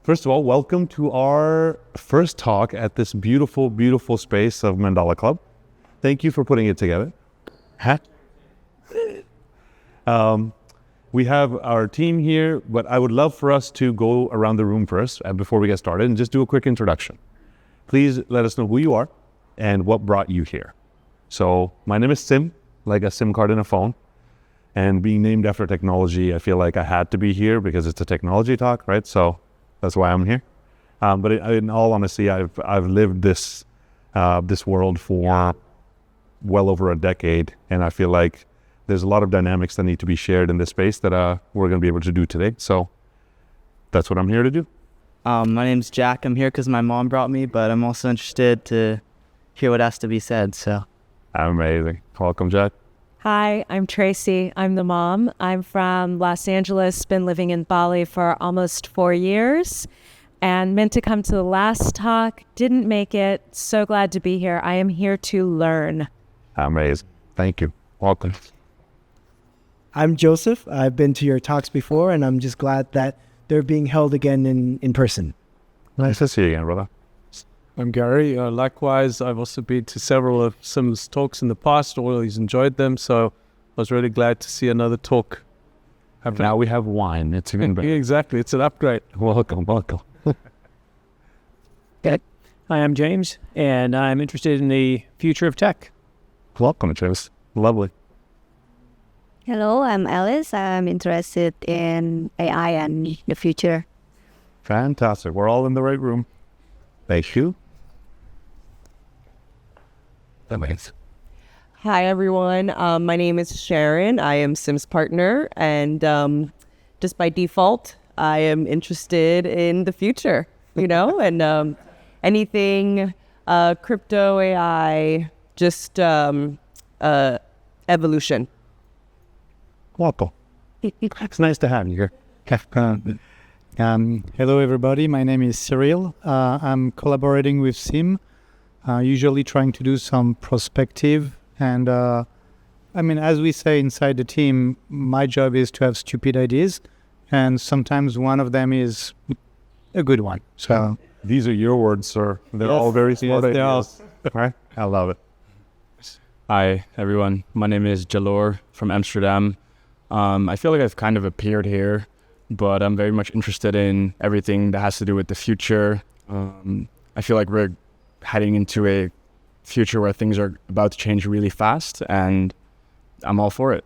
First of all, welcome to our first talk at this beautiful, beautiful space of Mandala Club. Thank you for putting it together. We have our team here, but I would love for us to go around the room first before we get started and just do a quick introduction. Please let us know who you are and what brought you here. So my name is Sim, like a SIM card in a phone. And being named after technology, I feel like I had to be here because it's a technology talk, right? So that's why I'm here. But in all honesty, I've lived this world for well over a decade, and I feel like there's a lot of dynamics that need to be shared in this space that we're going to be able to do today. So that's what I'm here to do. My name's Jack. I'm here because my mom brought me, but I'm also interested to hear what has to be said. So amazing. Welcome, Jack. Hi, I'm Tracy. I'm the mom. I'm from Los Angeles, been living in Bali for almost 4 years, and meant to come to the last talk, didn't make it. So glad to be here. I am here to learn. Amazing. Thank you. Welcome. I'm Joseph. I've been to your talks before, and I'm just glad that they're being held again in person. Nice to see you again, brother. I'm Gary. Likewise, I've also been to several of Sim's talks in the past, always enjoyed them, so I was really glad to see another talk happen. Now we have wine. It's even better. Exactly. It's an upgrade. Welcome. Hi, I'm James, and I'm interested in the future of tech. Welcome, James. Lovely. Hello, I'm Alice. I'm interested in AI and the future. Fantastic. We're all in the right room. Thank you. Thanks. Hi, everyone. My name is Sharon. I am Sim's partner, and just by default, I am interested in the future, and anything crypto, AI, just evolution. Welcome. It's nice to have you here. Hello, everybody. My name is Cyril. I'm collaborating with Sim, usually trying to do some prospective. And as we say inside the team, my job is to have stupid ideas. And sometimes one of them is a good one. So these are your words, sir. They're all very smart ideas. Right? I love it. Hi, everyone. My name is Jalor from Amsterdam. I feel like I've kind of appeared here, but I'm very much interested in everything that has to do with the future. I feel like we're heading into a future where things are about to change really fast, and I'm all for it.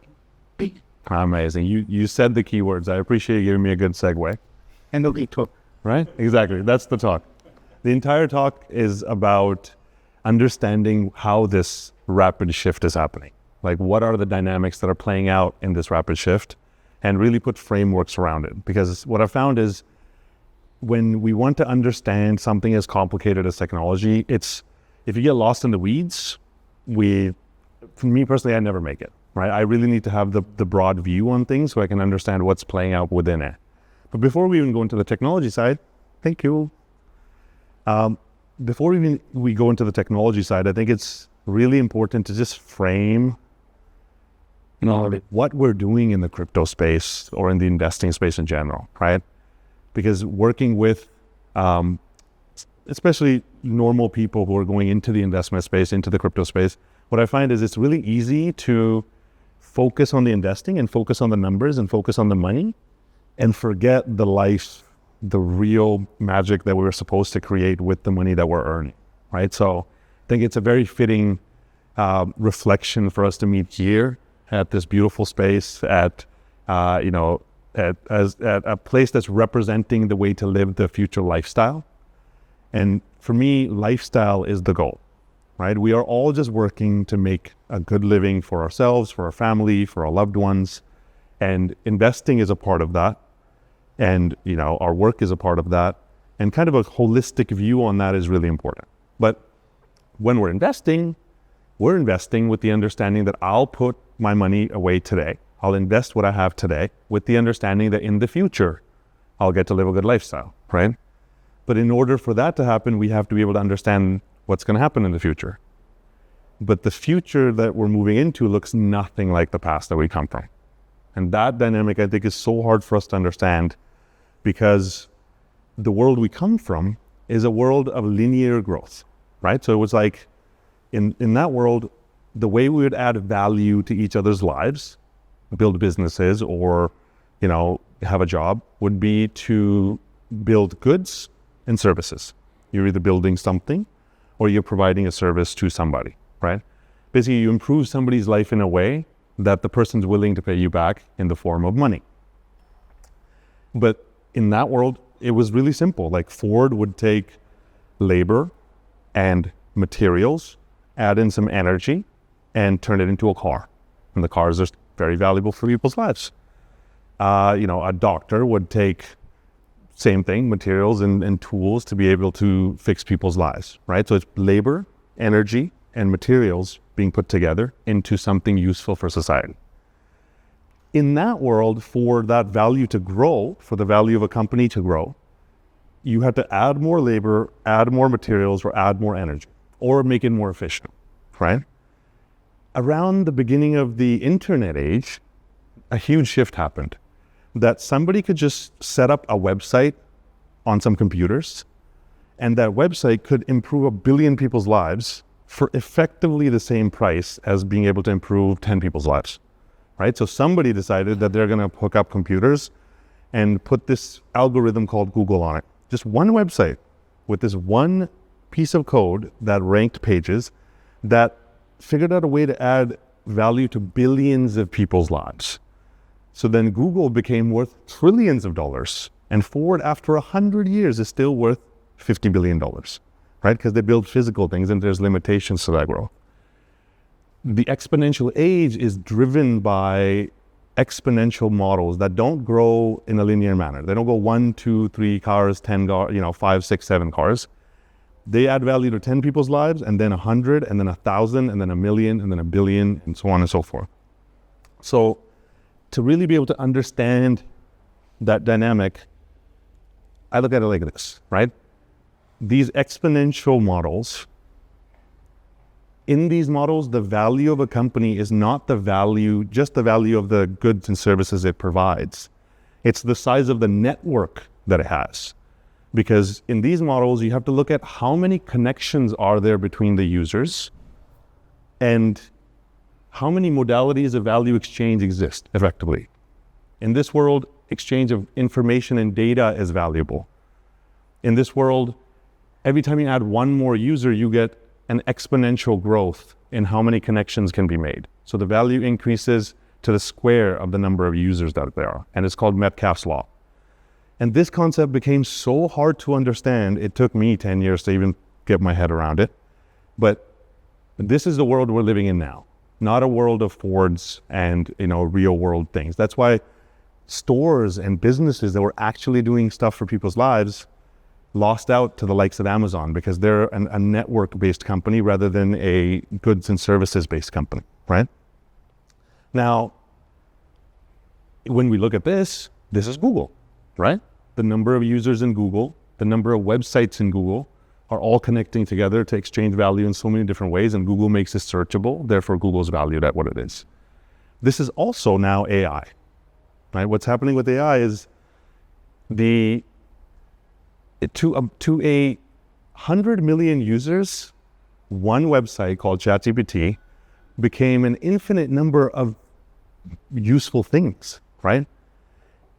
Amazing. You said the keywords. I appreciate you giving me a good segue. And the talk. Right? Exactly. That's the talk. The entire talk is about understanding how this rapid shift is happening. Like, what are the dynamics that are playing out in this rapid shift, and really put frameworks around it. Because what I found is when we want to understand something as complicated as technology, if you get lost in the weeds, for me personally, I never make it, right? I really need to have the broad view on things so I can understand what's playing out within it. But before we even go into the technology side, thank you. Before we go into the technology side, I think it's really important to just frame what we're doing in the crypto space or in the investing space in general, right? Because working with, especially normal people who are going into the investment space, into the crypto space, what I find is it's really easy to focus on the investing and focus on the numbers and focus on the money and forget the life, the real magic that we were supposed to create with the money that we're earning, right? So I think it's a very fitting reflection for us to meet here at this beautiful space at a place that's representing the way to live the future lifestyle. And for me, lifestyle is the goal, right? We are all just working to make a good living for ourselves, for our family, for our loved ones. And investing is a part of that. And, our work is a part of that. And kind of a holistic view on that is really important. But when we're investing with the understanding that I'll put my money away today. I'll invest what I have today with the understanding that in the future, I'll get to live a good lifestyle, right? But in order for that to happen, we have to be able to understand what's going to happen in the future. But the future that we're moving into looks nothing like the past that we come from. And that dynamic, I think, is so hard for us to understand because the world we come from is a world of linear growth, right? So it was like in that world, the way we would add value to each other's lives, build businesses or, have a job, would be to build goods and services. You're either building something or you're providing a service to somebody, right? Basically, you improve somebody's life in a way that the person's willing to pay you back in the form of money. But in that world, it was really simple. Like Ford would take labor and materials, add in some energy, and turn it into a car. And the cars are very valuable for people's lives. A doctor would take same thing, materials and tools to be able to fix people's lives, right? So it's labor, energy, and materials being put together into something useful for society. In that world, for that value to grow, for the value of a company to grow, you had to add more labor, add more materials, or add more energy, or make it more efficient, right? Around the beginning of the internet age, a huge shift happened that somebody could just set up a website on some computers, and that website could improve 1 billion people's lives for effectively the same price as being able to improve 10 people's lives, right? So somebody decided that they're going to hook up computers and put this algorithm called Google on it. Just one website with this one piece of code that ranked pages that figured out a way to add value to billions of people's lives. So then Google became worth trillions of dollars, and Ford, after 100 years, is still worth $50 billion, right? Because they build physical things and there's limitations to that growth. The exponential age is driven by exponential models that don't grow in a linear manner. They don't go 1, 2, 3 cars, 10 cars, 5, 6, 7 cars. They add value to 10 people's lives, and then 100, and then 1,000, and then 1,000,000, and then 1 billion, and so on and so forth. So to really be able to understand that dynamic, I look at it like this, right? These exponential models, in these models, the value of a company is not just the value of the goods and services it provides. It's the size of the network that it has. Because in these models, you have to look at how many connections are there between the users and how many modalities of value exchange exist effectively. In this world, exchange of information and data is valuable. In this world, every time you add one more user, you get an exponential growth in how many connections can be made. So the value increases to the square of the number of users that there are, and it's called Metcalfe's law. And this concept became so hard to understand, it took me 10 years to even get my head around it. But this is the world we're living in now, not a world of Fords and real world things. That's why stores and businesses that were actually doing stuff for people's lives lost out to the likes of Amazon, because they're a network-based company rather than a goods and services-based company, right? Now, when we look at this is Google, right? The number of users in Google, the number of websites in Google are all connecting together to exchange value in so many different ways, and Google makes it searchable, therefore Google's valued at what it is. This is also now AI, right? What's happening with AI is to 100 million users, one website called ChatGPT became an infinite number of useful things, right?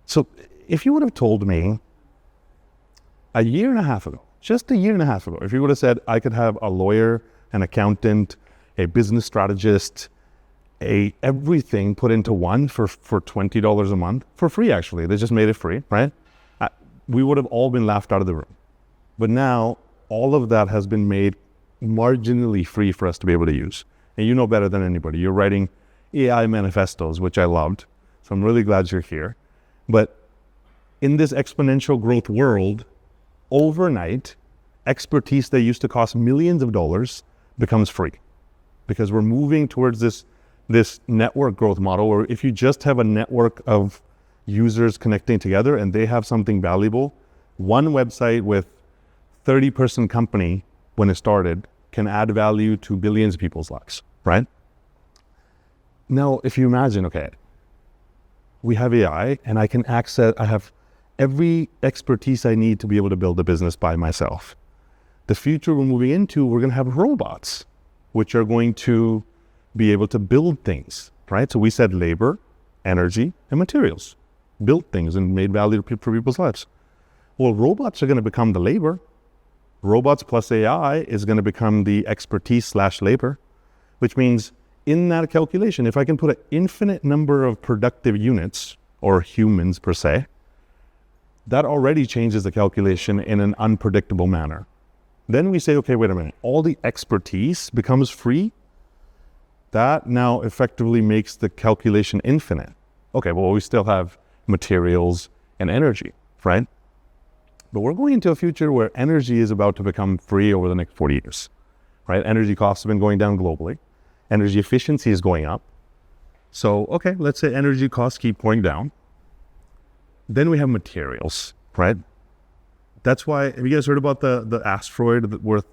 So if you would have told me a year and a half ago, just a year and a half ago, if you would have said I could have a lawyer, an accountant, a business strategist, everything put into one for $20 a month, for free actually, they just made it free, right? We would have all been laughed out of the room. But now all of that has been made marginally free for us to be able to use. And you know better than anybody. You're writing AI manifestos, which I loved. So I'm really glad you're here. But in this exponential growth world, overnight, expertise that used to cost millions of dollars becomes free. Because we're moving towards this network growth model where if you just have a network of users connecting together and they have something valuable, one website with 30-person company when it started can add value to billions of people's lives, right? Now, if you imagine, okay, we have AI and I have every expertise I need to be able to build a business by myself. The future we're moving into, we're going to have robots, which are going to be able to build things, right? So we said labor, energy, and materials. Built things and made value for people's lives. Well, robots are going to become the labor. Robots plus AI is going to become the expertise / labor, which means in that calculation, if I can put an infinite number of productive units, or humans per se, that already changes the calculation in an unpredictable manner. Then we say, okay, wait a minute, all the expertise becomes free. That now effectively makes the calculation infinite. Okay, well, we still have materials and energy, right? But we're going into a future where energy is about to become free over the next 40 years, right? Energy costs have been going down globally. Energy efficiency is going up. So, okay, let's say energy costs keep going down. Then we have materials, right? That's why, have you guys heard about the asteroid that's worth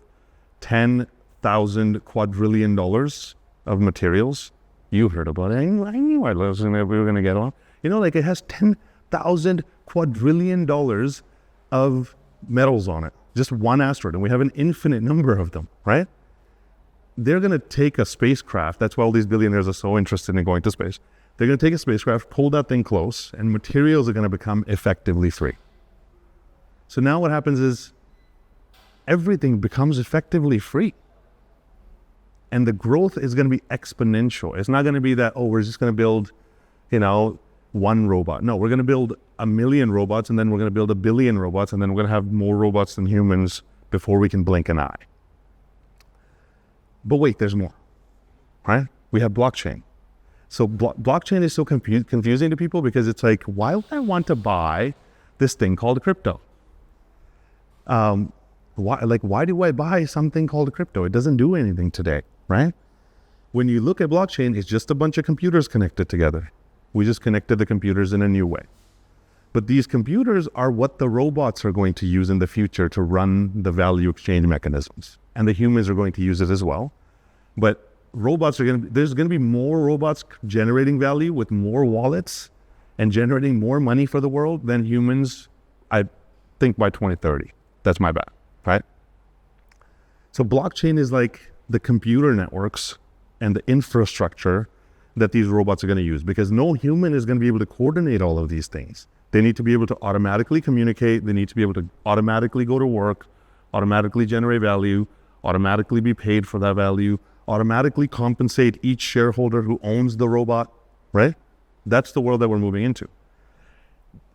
10,000 quadrillion dollars of materials? You heard about it. I knew we were going to get on. You know, like it has 10,000 quadrillion dollars of metals on it. Just one asteroid. And we have an infinite number of them, right? They're going to take a spacecraft. That's why all these billionaires are so interested in going to space. They're going to take a spacecraft, pull that thing close, and materials are going to become effectively free. So now what happens is everything becomes effectively free. And the growth is going to be exponential. It's not going to be that, oh, we're just going to build, one robot. No, we're going to build 1 million robots, and then we're going to build 1 billion robots, and then we're going to have more robots than humans before we can blink an eye. But wait, there's more, right? We have blockchain. So blockchain is so confusing to people because it's like, why would I want to buy this thing called crypto? Why do I buy something called crypto? It doesn't do anything today, right? When you look at blockchain, it's just a bunch of computers connected together. We just connected the computers in a new way. But these computers are what the robots are going to use in the future to run the value exchange mechanisms. And the humans are going to use it as well. But robots are there's going to be more robots generating value with more wallets and generating more money for the world than humans, I think, by 2030. That's my bet, right? So blockchain is like the computer networks and the infrastructure that these robots are going to use, because no human is going to be able to coordinate all of these things. They need to be able to automatically communicate. They need to be able to automatically go to work, automatically generate value, automatically be paid for that value, automatically compensate each shareholder who owns the robot, right? That's the world that we're moving into.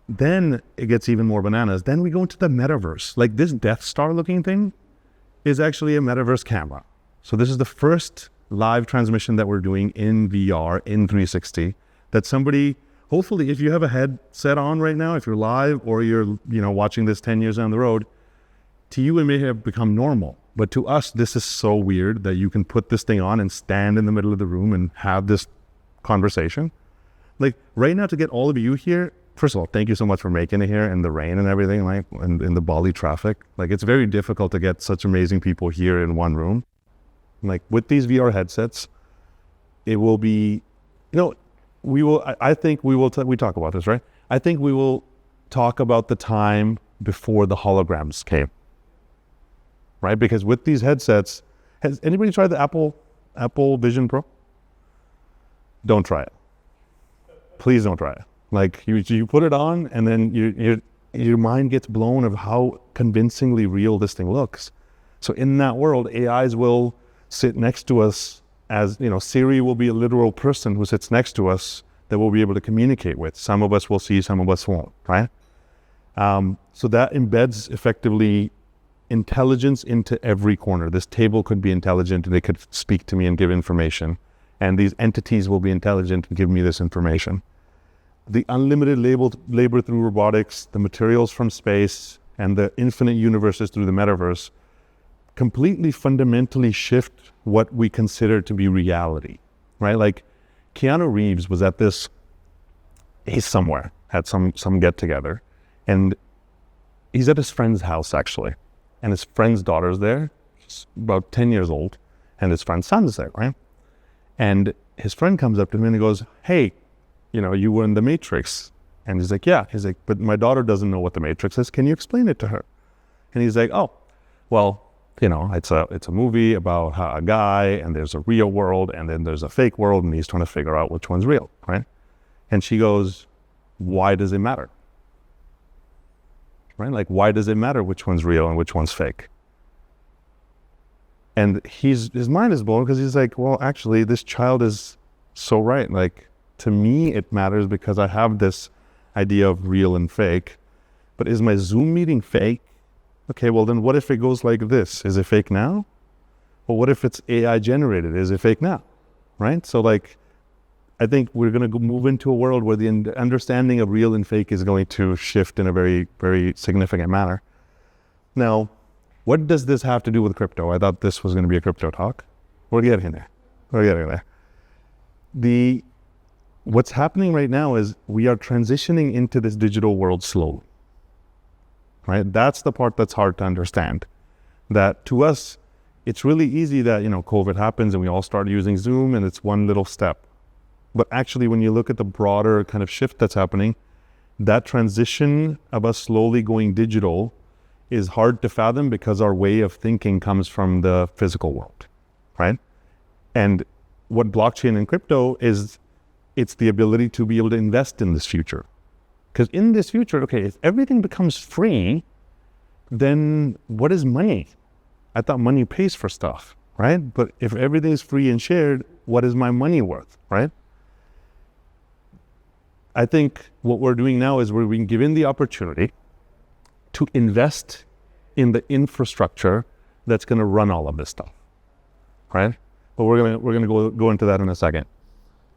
Then it gets even more bananas. Then we go into the metaverse. Like this Death Star looking thing is actually a metaverse camera. So this is the first live transmission that we're doing in VR, in 360, that somebody, hopefully if you have a headset on right now, if you're live or you're watching this 10 years down the road, to you it may have become normal. But to us, this is so weird that you can put this thing on and stand in the middle of the room and have this conversation. Like right now, to get all of you here, first of all, thank you so much for making it here in the rain and everything, like in the Bali traffic. Like it's very difficult to get such amazing people here in one room. Like with these VR headsets, it will be, I think we will, we talk about this, right? I think we will talk about the time before the holograms came, right? Because with these headsets, has anybody tried the Apple Vision Pro? Don't try it. Please don't try it. Like you put it on and then your mind gets blown of how convincingly real this thing looks. So in that world, AIs will sit next to us as, Siri will be a literal person who sits next to us that we'll be able to communicate with. Some of us will see, some of us won't, right? So that embeds effectively intelligence into every corner. This table could be intelligent and they could speak to me and give information. And these entities will be intelligent and give me this information. The unlimited labor through robotics, the materials from space, and the infinite universes through the metaverse completely fundamentally shift what we consider to be reality, right? Like Keanu Reeves was at this, he's somewhere, had some get together, and he's at his friend's house actually. And his friend's daughter's there, she's about 10 years old, and his friend's son's there, right? And his friend comes up to him and he goes, hey, you were in the Matrix. And he's like, yeah. He's like, but my daughter doesn't know what the Matrix is. Can you explain it to her? And he's like, oh, well, it's a movie about a guy, and there's a real world, and then there's a fake world, and he's trying to figure out which one's real, right? And she goes, why does it matter? Right? Like, why does it matter which one's real and which one's fake? And his mind is blown because he's like, well, actually, this child is so right. Like, to me, it matters because I have this idea of real and fake. But is my Zoom meeting fake? Okay, well, then what if it goes like this? Is it fake now? Well, what if it's AI generated? Is it fake now? Right? So, like, I think we're going to move into a world where the understanding of real and fake is going to shift in a very, very significant manner. Now, what does this have to do with crypto? I thought this was going to be a crypto talk. We're getting there. What's happening right now is we are transitioning into this digital world slowly. Right? That's the part that's hard to understand. That to us, it's really easy that, COVID happens and we all start using Zoom and it's one little step. But actually, when you look at the broader kind of shift that's happening, that transition of us slowly going digital is hard to fathom because our way of thinking comes from the physical world, right? And what blockchain and crypto is, it's the ability to be able to invest in this future. Because in this future, okay, if everything becomes free, then what is money? I thought money pays for stuff, right? But if everything is free and shared, what is my money worth, right? I think what we're doing now is we're being given the opportunity to invest in the infrastructure that's going to run all of this stuff, right? But we're gonna go into that in a second.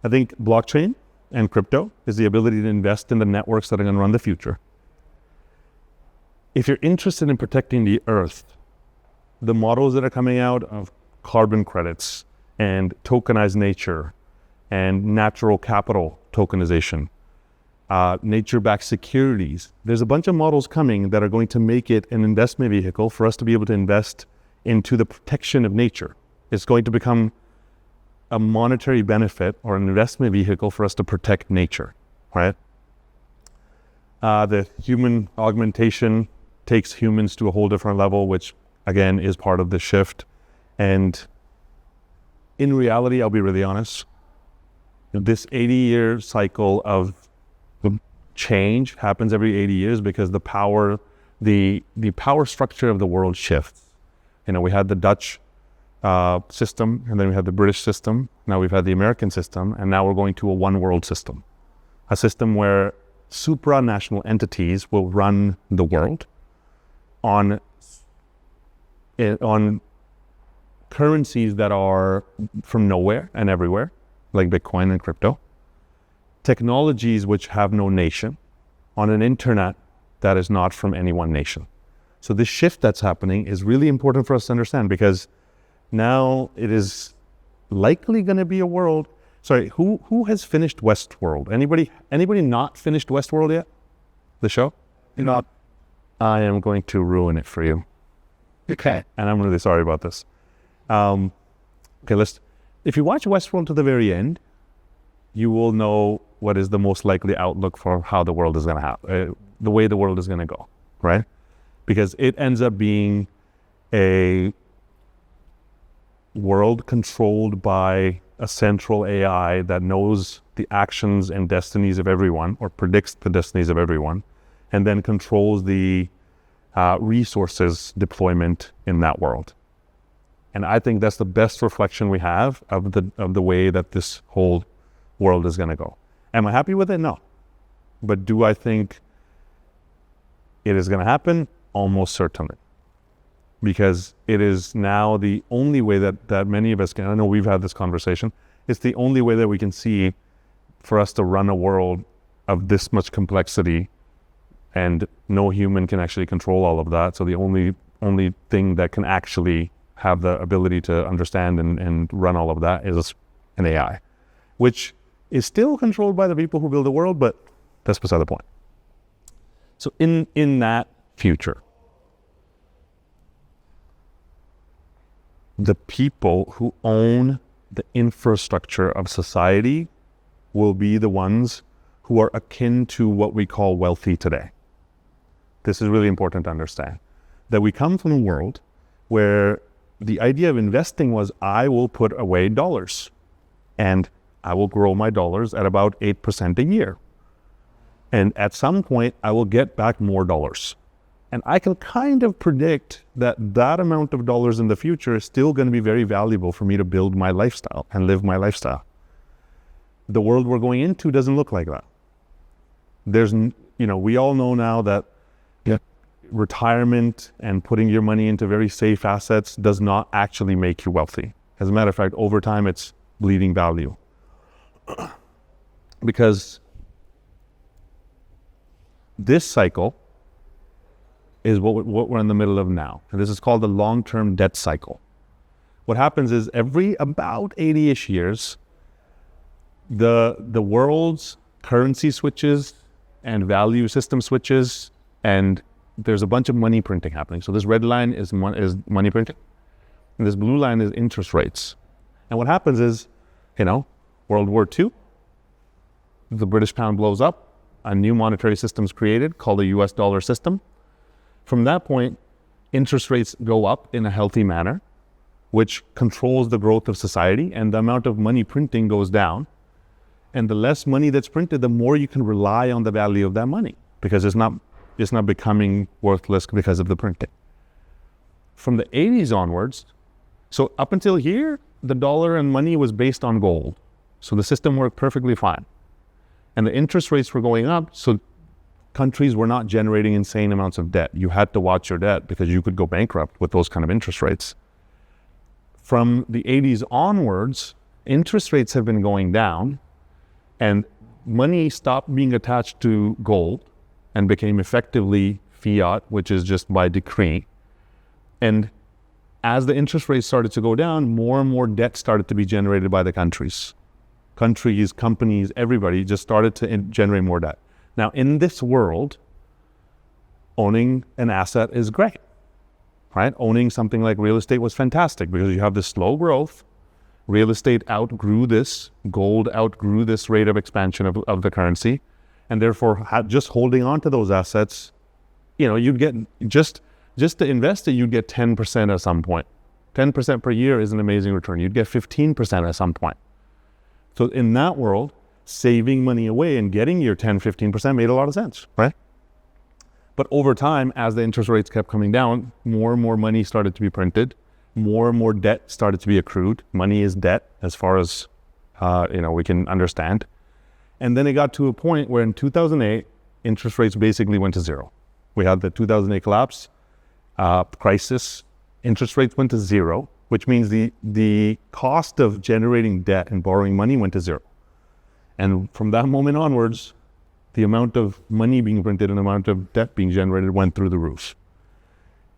I think blockchain and crypto is the ability to invest in the networks that are going to run the future. If you're interested in protecting the earth, the models that are coming out of carbon credits and tokenized nature and natural capital tokenization, nature-backed securities, there's a bunch of models coming that are going to make it an investment vehicle for us to be able to invest into the protection of nature. It's going to become a monetary benefit or an investment vehicle for us to protect nature, right? The human augmentation takes humans to a whole different level, which again is part of the shift. And in reality, I'll be really honest, this 80-year cycle of change happens every 80 years because the power structure of the world shifts. We had the Dutch system, and then we had the British system. Now we've had the American system, and now we're going to a one world system, a system where supranational entities will run the world on currencies that are from nowhere and everywhere, like Bitcoin and crypto, technologies which have no nation, on an internet that is not from any one nation. So this shift that's happening is really important for us to understand, because now it is likely going to be a world. Sorry, who has finished Westworld? Anybody not finished Westworld yet? The show? Not. I am going to ruin it for you. Okay. And I'm really sorry about this. If you watch Westworld to the very end, you will know what is the most likely outlook for how the world is going to happen, the way the world is going to go, right? Because it ends up being a world controlled by a central AI that knows the actions and destinies of everyone, or predicts the destinies of everyone, and then controls the resources deployment in that world. And I think that's the best reflection we have of the way that this whole world is going to go. Am I happy with it? No. But do I think it is going to happen? Almost certainly. Because it is now the only way that many of us can, I know we've had this conversation, it's the only way that we can see for us to run a world of this much complexity, and no human can actually control all of that. So the only thing that can actually have the ability to understand and run all of that is an AI, which is still controlled by the people who build the world, but that's beside the point. So in that future, the people who own the infrastructure of society will be the ones who are akin to what we call wealthy today. This is really important to understand, that we come from a world where the idea of investing was, I will put away dollars and I will grow my dollars at about 8% a year. And at some point, I will get back more dollars. And I can kind of predict that that amount of dollars in the future is still going to be very valuable for me to build my lifestyle and live my lifestyle. The world we're going into doesn't look like that. We all know now that retirement and putting your money into very safe assets does not actually make you wealthy. As a matter of fact, over time, it's bleeding value. Because this cycle is what we're in the middle of now. And this is called the long-term debt cycle. What happens is every about 80-ish years, the world's currency switches and value system switches, and there's a bunch of money printing happening. So this red line is money printing, and this blue line is interest rates. And what happens is, World War II, the British pound blows up, a new monetary system is created called the US dollar system. From that point, interest rates go up in a healthy manner, which controls the growth of society, and the amount of money printing goes down. And the less money that's printed, the more you can rely on the value of that money, because it's not becoming worthless because of the printing. From the 80s onwards, so up until here, the dollar and money was based on gold. So the system worked perfectly fine. And the interest rates were going up, so countries were not generating insane amounts of debt. You had to watch your debt because you could go bankrupt with those kind of interest rates. From the 80s onwards, interest rates have been going down, and money stopped being attached to gold and became effectively fiat, which is just by decree. And as the interest rates started to go down, more and more debt started to be generated by the countries. Countries, companies, everybody just started to generate more debt. Now, in this world, owning an asset is great, right? Owning something like real estate was fantastic because you have this slow growth. Real estate outgrew this, gold outgrew this rate of expansion of the currency. And therefore, just holding on to those assets, you'd get, just to invest it, you'd get 10% at some point. 10% per year is an amazing return. You'd get 15% at some point. So in that world, saving money away and getting your 10, 15% made a lot of sense, right? But over time, as the interest rates kept coming down, more and more money started to be printed. More and more debt started to be accrued. Money is debt as far as, we can understand. And then it got to a point where in 2008, interest rates basically went to zero. We had the 2008 collapse, crisis. Interest rates went to zero, which means the cost of generating debt and borrowing money went to zero. And from that moment onwards, the amount of money being printed and the amount of debt being generated went through the roof.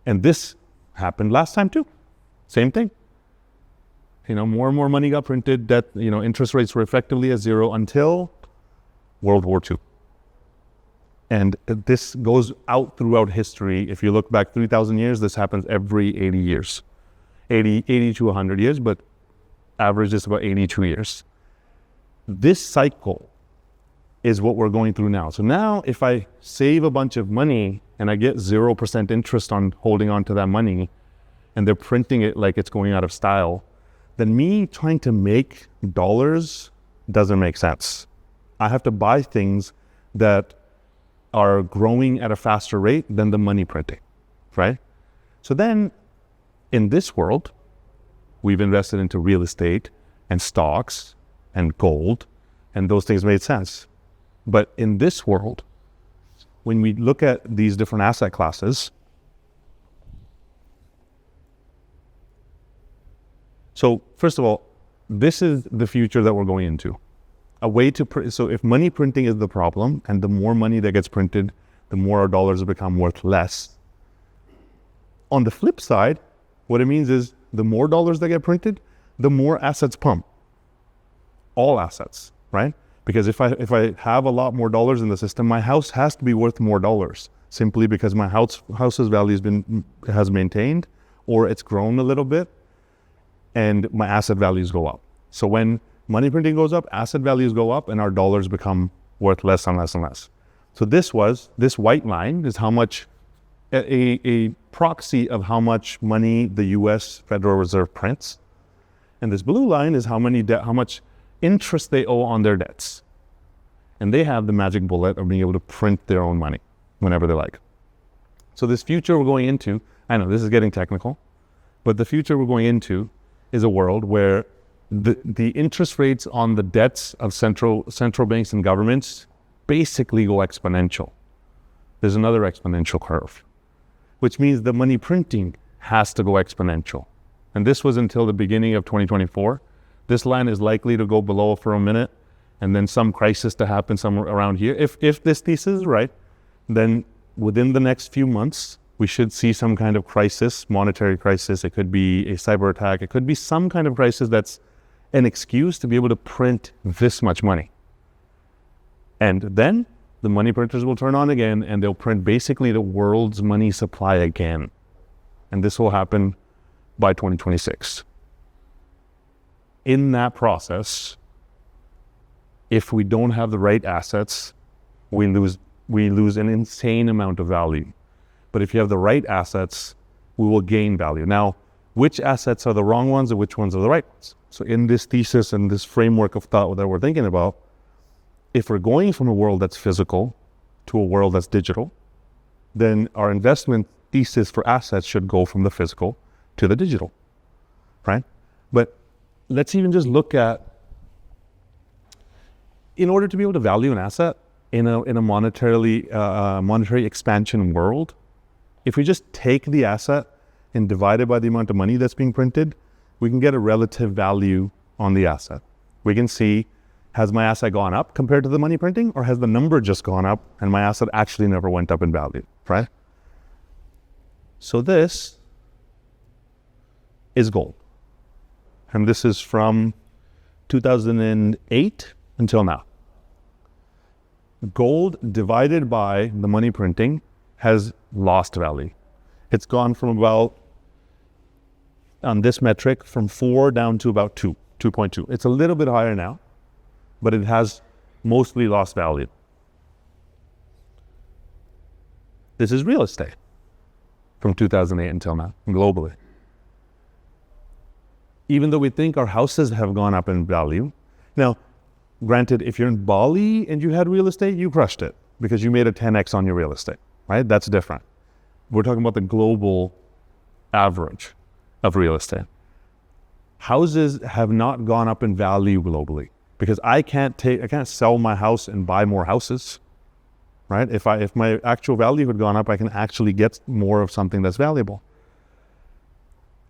And this happened last time too. Same thing. More and more money got printed, debt, interest rates were effectively at zero until World War II. And this goes out throughout history. If you look back 3,000 years, this happens every 80 years. 80 to 100 years, but average is about 82 years. This cycle is what we're going through now. So now if I save a bunch of money and I get 0% interest on holding on to that money, and they're printing it like it's going out of style, then me trying to make dollars doesn't make sense. I have to buy things that are growing at a faster rate than the money printing, right? So then in this world, we've invested into real estate and stocks and gold, and those things made sense. But in this world, when we look at these different asset classes, so first of all, this is the future that we're going into. A way to, so if money printing is the problem, and the more money that gets printed, the more our dollars become worth less. On the flip side, what it means is the more dollars that get printed, the more assets pump. All assets, right? Because if I have a lot more dollars in the system, my house has to be worth more dollars, simply because my house's value has maintained, or it's grown a little bit, and my asset values go up. So when money printing goes up, asset values go up, and our dollars become worth less and less and less. So this white line is how much, a proxy of how much money the US Federal Reserve prints. And this blue line is how much interest they owe on their debts. And they have the magic bullet of being able to print their own money whenever they like. So this future we're going into, I know this is getting technical, but the future we're going into is a world where the interest rates on the debts of central banks and governments basically go exponential. There's another exponential curve, which means the money printing has to go exponential. And this was until the beginning of 2024. This line is likely to go below for a minute, and then some crisis to happen somewhere around here. If this thesis is right, then within the next few months, we should see some kind of crisis, monetary crisis. It could be a cyber attack. It could be some kind of crisis that's an excuse to be able to print this much money. And then the money printers will turn on again, and they'll print basically the world's money supply again. And this will happen by 2026. In that process, if we don't have the right assets, we lose an insane amount of value. But if you have the right assets, we will gain value. Now, which assets are the wrong ones and which ones are the right ones? So in this thesis and this framework of thought that we're thinking about, if we're going from a world that's physical to a world that's digital, then our investment thesis for assets should go from the physical to the digital, right? But let's even just look at, in order to be able to value an asset in a monetary expansion world, if we just take the asset and divide it by the amount of money that's being printed, we can get a relative value on the asset. We can see, has my asset gone up compared to the money printing, or has the number just gone up and my asset actually never went up in value, right? So this is gold. And this is from 2008 until now. Gold divided by the money printing has lost value. It's gone from about, on this metric, from 4 down to about 2.2. It's a little bit higher now, but it has mostly lost value. This is real estate from 2008 until now, globally. Even though we think our houses have gone up in value. Now, granted, if you're in Bali and you had real estate, you crushed it because you made a 10x on your real estate, right? That's different. We're talking about the global average of real estate. Houses have not gone up in value globally because I can't sell my house and buy more houses, right? If my actual value had gone up, I can actually get more of something that's valuable.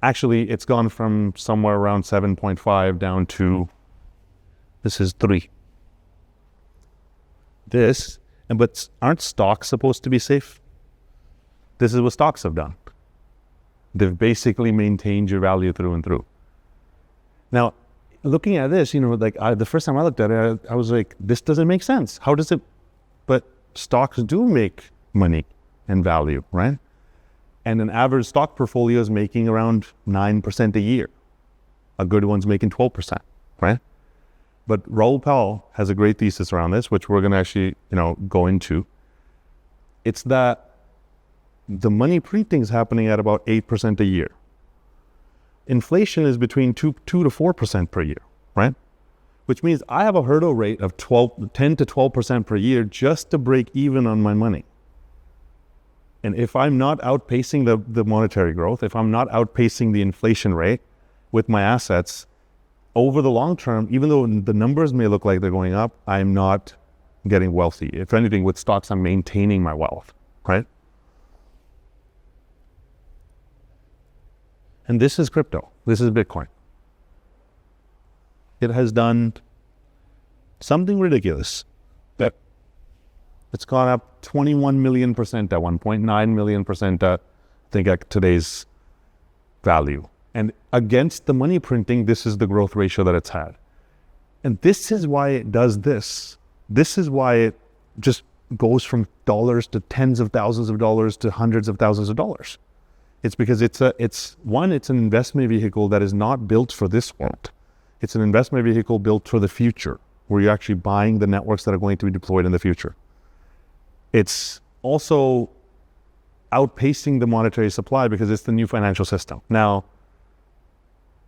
Actually, it's gone from somewhere around 7.5 down to, this is 3. But aren't stocks supposed to be safe? This is what stocks have done. They've basically maintained your value through and through. Now, looking at this, the first time I looked at it, I was like, this doesn't make sense. How does it? But stocks do make money and value, right? And an average stock portfolio is making around 9% a year. A good one's making 12%, right? But Raoul Pal has a great thesis around this, which we're going to actually, go into. It's that the money printing is happening at about 8% a year. Inflation is between 2 to 4% per year, right? Which means I have a hurdle rate of 10 to 12% per year just to break even on my money. And if I'm not outpacing the monetary growth, if I'm not outpacing the inflation rate with my assets, over the long term, even though the numbers may look like they're going up, I'm not getting wealthy. If anything, with stocks, I'm maintaining my wealth, right? And this is crypto. This is Bitcoin. It has done something ridiculous. That it's gone up 21 million percent at 1.9 million percent at, I think, at today's value. And against the money printing, this is the growth ratio that it's had. And this is why it does this. This is why it just goes from dollars to tens of thousands of dollars to hundreds of thousands of dollars. It's because it's an investment vehicle that is not built for this world. It's an investment vehicle built for the future, where you're actually buying the networks that are going to be deployed in the future. It's also outpacing the monetary supply because it's the new financial system. Now,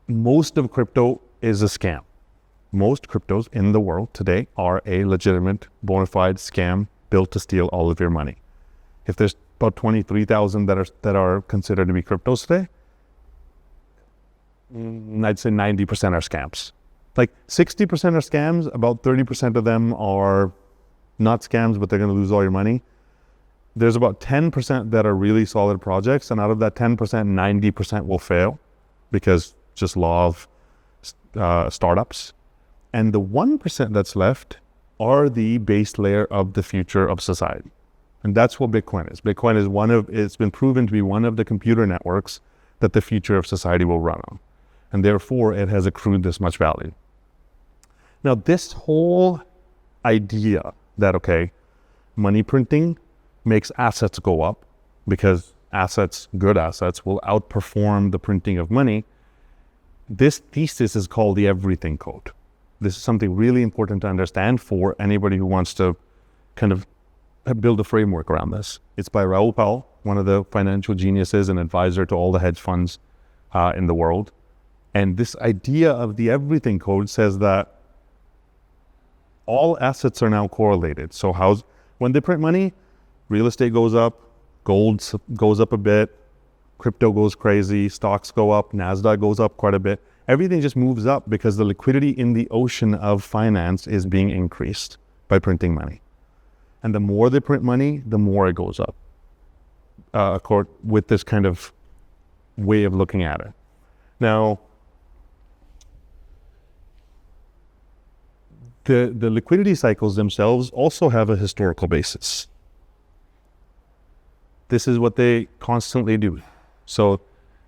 most of crypto is a scam. Most cryptos in the world today are a legitimate, bona fide scam built to steal all of your money. If there's about 23,000 that are considered to be cryptos today, I'd say 90% are scams. Like 60% are scams, about 30% of them are not scams, but they're going to lose all your money. There's about 10% that are really solid projects, and out of that 10%, 90% will fail because just law of startups. And the 1% that's left are the base layer of the future of society. And that's what Bitcoin is. Bitcoin is it's been proven to be one of the computer networks that the future of society will run on. And therefore, it has accrued this much value. Now, this whole idea that, okay, money printing makes assets go up because good assets will outperform the printing of money. This thesis is called the everything code. This is something really important to understand for anybody who wants to kind of build a framework around this. It's by Raoul Pal, one of the financial geniuses and advisor to all the hedge funds in the world. And this idea of the everything code says that all assets are now correlated. So when they print money, real estate goes up, gold goes up a bit, crypto goes crazy, stocks go up, NASDAQ goes up quite a bit. Everything just moves up because the liquidity in the ocean of finance is being increased by printing money. And the more they print money, the more it goes up, with this kind of way of looking at it. Now, the liquidity cycles themselves also have a historical basis. This is what they constantly do. So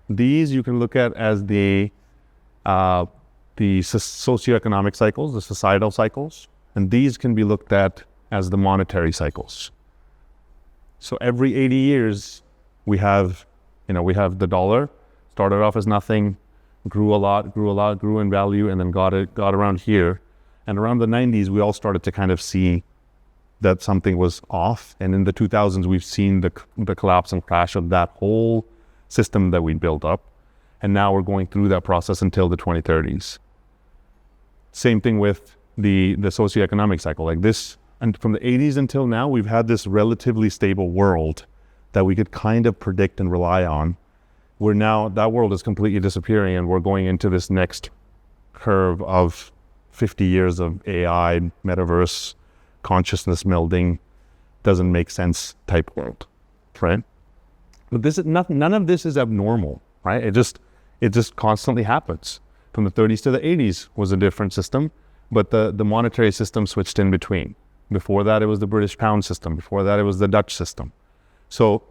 these you can look at as the socioeconomic cycles, the societal cycles, and these can be looked at as the monetary cycles. So every 80 years, we have the dollar, started off as nothing, grew a lot, grew in value, and then got around here. And around the 90s, we all started to kind of see that something was off. And in the 2000s, we've seen the collapse and crash of that whole system that we built up. And now we're going through that process until the 2030s. Same thing with the socioeconomic cycle. Like this, and from the 80s until now, we've had this relatively stable world that we could kind of predict and rely on. Where now that world is completely disappearing and we're going into this next curve of 50 years of AI, metaverse, consciousness melding, doesn't make sense type world, right? But none of this is abnormal, right? It just constantly happens. From the 30s to the 80s was a different system, but the monetary system switched in between. Before that, it was the British pound system. Before that, it was the Dutch system. So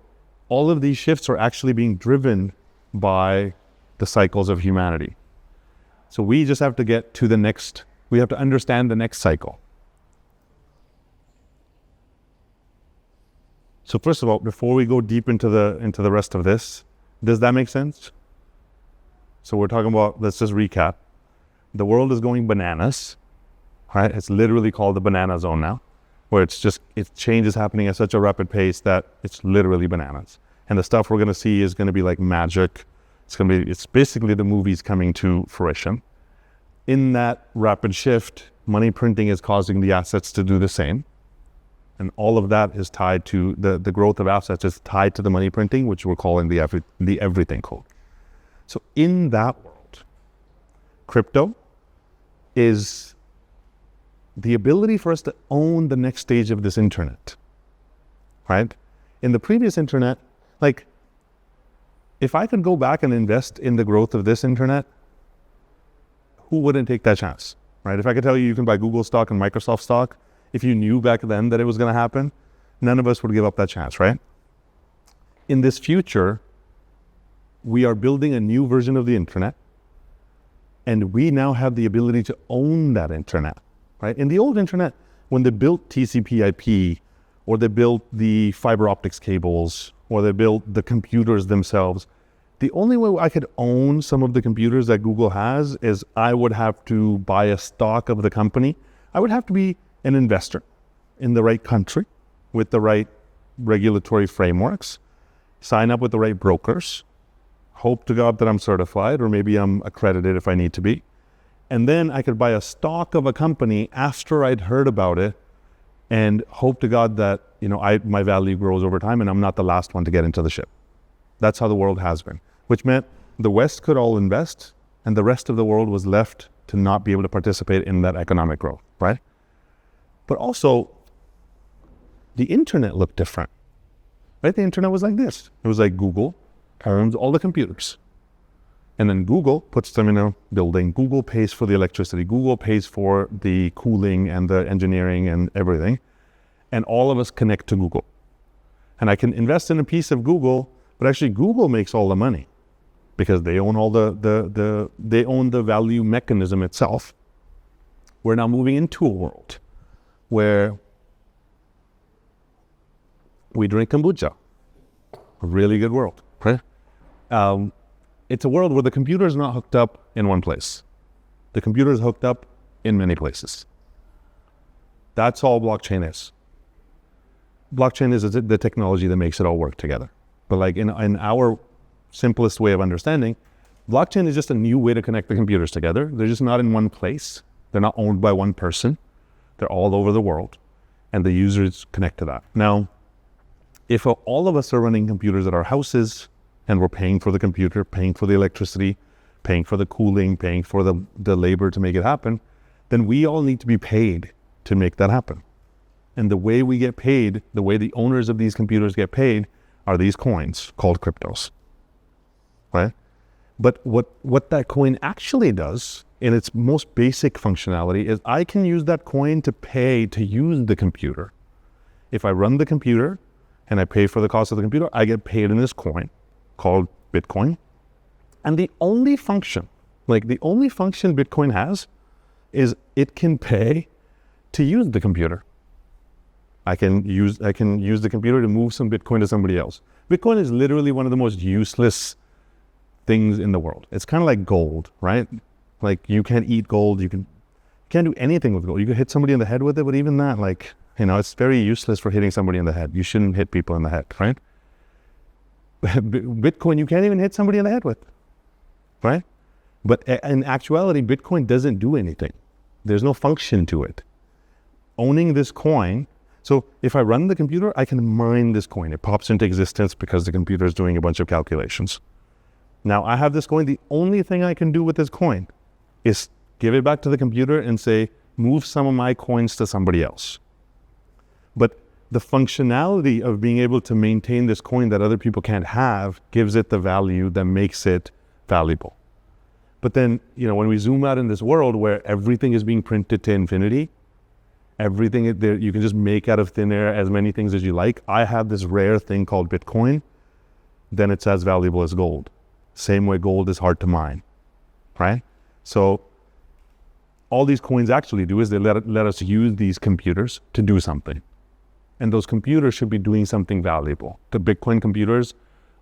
all of these shifts are actually being driven by the cycles of humanity. So we just have to get to we have to understand the next cycle. So first of all, before we go deep into the rest of this, does that make sense? So we're talking about, let's just recap. The world is going bananas, right? It's literally called the banana zone now, where change is happening at such a rapid pace that it's literally bananas. And the stuff we're going to see is going to be like magic. It's basically the movies coming to fruition. In that rapid shift, money printing is causing the assets to do the same. And all of that is tied to the growth of assets is tied to the money printing, which we're calling the everything code. So in that world, crypto is the ability for us to own the next stage of this internet, right? In the previous internet, like if I could go back and invest in the growth of this internet, who wouldn't take that chance, right? If I could tell you can buy Google stock and Microsoft stock, if you knew back then that it was going to happen, none of us would give up that chance, right? In this future, we are building a new version of the internet, and we now have the ability to own that internet, right? In the old internet, when they built TCP/IP, or they built the fiber optics cables, or they built the computers themselves, the only way I could own some of the computers that Google has is I would have to buy a stock of the company. I would have to be an investor in the right country with the right regulatory frameworks, sign up with the right brokers, hope to God that I'm certified, or maybe I'm accredited if I need to be. And then I could buy a stock of a company after I'd heard about it and hope to God that, my value grows over time and I'm not the last one to get into the ship. That's how the world has been, which meant the West could all invest and the rest of the world was left to not be able to participate in that economic growth, right? But also, the internet looked different, right? The internet was like this. It was like Google owns all the computers. And then Google puts them in a building. Google pays for the electricity. Google pays for the cooling and the engineering and everything. And all of us connect to Google. And I can invest in a piece of Google, but actually Google makes all the money because they own all they own the value mechanism itself. We're now moving into a world where we drink kombucha. A really good world, right? It's a world where the computer is not hooked up in one place. The computer is hooked up in many places. That's all blockchain is. Blockchain is the technology that makes it all work together. But like in our simplest way of understanding, blockchain is just a new way to connect the computers together. They're just not in one place. They're not owned by one person. They're all over the world. And the users connect to that. Now, if all of us are running computers at our houses, and we're paying for the computer, paying for the electricity, paying for the cooling, paying for the labor to make it happen, then we all need to be paid to make that happen. And the way we get paid, the way the owners of these computers get paid, are these coins called cryptos, right? But what that coin actually does, in its most basic functionality, is I can use that coin to pay to use the computer. If I run the computer and I pay for the cost of the computer, I get paid in this coin called Bitcoin. And the only function Bitcoin has is it can pay to use the computer. I can use the computer to move some Bitcoin to somebody else. Bitcoin is literally one of the most useless things in the world. It's kind of like gold, right? Like you can't eat gold, you can't do anything with gold. You can hit somebody in the head with it, but even that, it's very useless for hitting somebody in the head. You shouldn't hit people in the head, right? Bitcoin, you can't even hit somebody in the head with, right? But in actuality, Bitcoin doesn't do anything. There's no function to it. Owning this coin, so if I run the computer, I can mine this coin. It pops into existence because the computer is doing a bunch of calculations. Now I have this coin. The only thing I can do with this coin is give it back to the computer and say, move some of my coins to somebody else. But the functionality of being able to maintain this coin that other people can't have gives it the value that makes it valuable. But then, when we zoom out in this world where everything is being printed to infinity, everything there, you can just make out of thin air as many things as you like. I have this rare thing called Bitcoin, then it's as valuable as gold. Same way gold is hard to mine, right? So all these coins actually do is they let us use these computers to do something. And those computers should be doing something valuable. The Bitcoin computers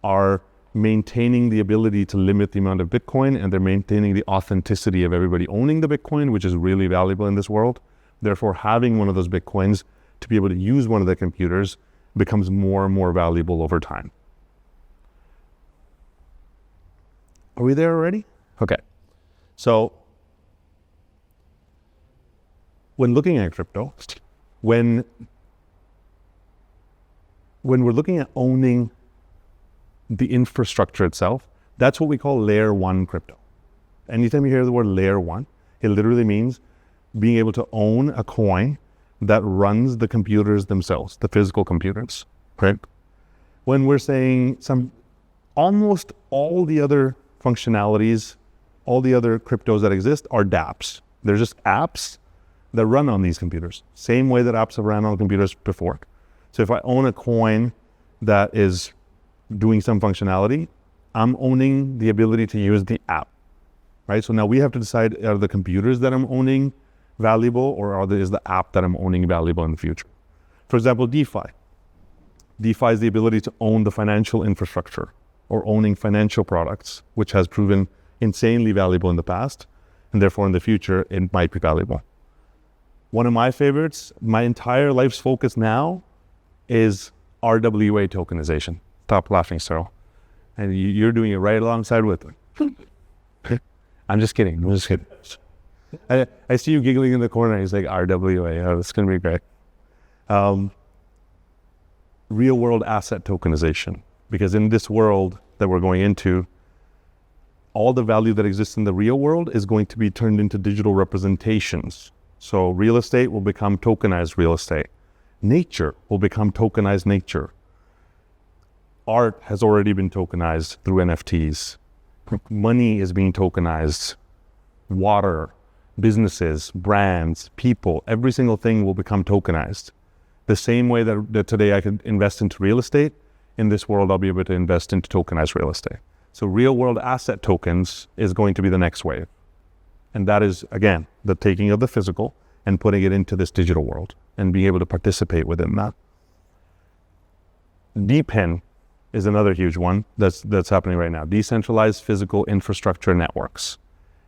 are maintaining the ability to limit the amount of Bitcoin, and they're maintaining the authenticity of everybody owning the Bitcoin, which is really valuable in this world. Therefore, having one of those Bitcoins to be able to use one of the computers becomes more and more valuable over time. Are we there already? Okay. So when looking at crypto, when we're looking at owning the infrastructure itself, that's what we call layer one crypto. Anytime you hear the word layer one, it literally means being able to own a coin that runs the computers themselves, the physical computers, right? When we're saying almost all the other functionalities, all the other cryptos that exist are dApps. They're just apps that run on these computers. Same way that apps have ran on computers before. So if I own a coin that is doing some functionality, I'm owning the ability to use the app, right? So now we have to decide, are the computers that I'm owning valuable, or is the app that I'm owning valuable in the future? For example, DeFi. DeFi is the ability to own the financial infrastructure or owning financial products, which has proven insanely valuable in the past, and therefore in the future, it might be valuable. One of my favorites, my entire life's focus now is RWA tokenization. Stop laughing, Cyril. And you're doing it right alongside with them. I'm just kidding. I see you giggling in the corner. He's like, RWA. Oh, it's going to be great. Real world asset tokenization. Because in this world that we're going into, all the value that exists in the real world is going to be turned into digital representations. So real estate will become tokenized real estate. Nature will become tokenized nature. Art has already been tokenized through NFTs. Money is being tokenized. Water, businesses, brands, people, every single thing will become tokenized. The same way that today I could invest into real estate, in this world I'll be able to invest into tokenized real estate. So real world asset tokens is going to be the next wave. And that is, again, the taking of the physical and putting it into this digital world and being able to participate within that. DePIN is another huge one that's happening right now. Decentralized physical infrastructure networks.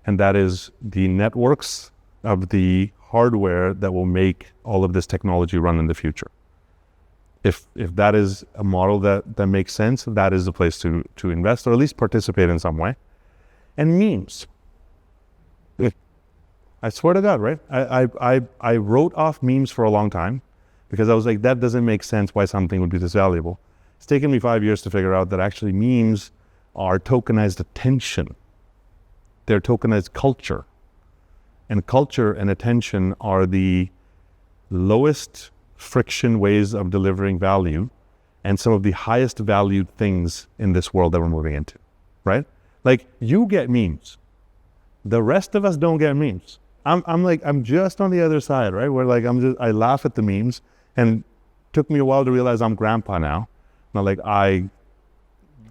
And that is the networks of the hardware that will make all of this technology run in the future. If that is a model that makes sense, that is the place to invest, or at least participate in some way. And memes. I swear to God, right? I wrote off memes for a long time because I was like, that doesn't make sense why something would be this valuable. It's taken me 5 years to figure out that actually memes are tokenized attention. They're tokenized culture. And culture and attention are the lowest friction ways of delivering value and some of the highest valued things in this world that we're moving into, right? Like, you get memes. The rest of us don't get memes. I'm just on the other side, right? Where like, I laugh at the memes, and it took me a while to realize I'm grandpa now. Not like I,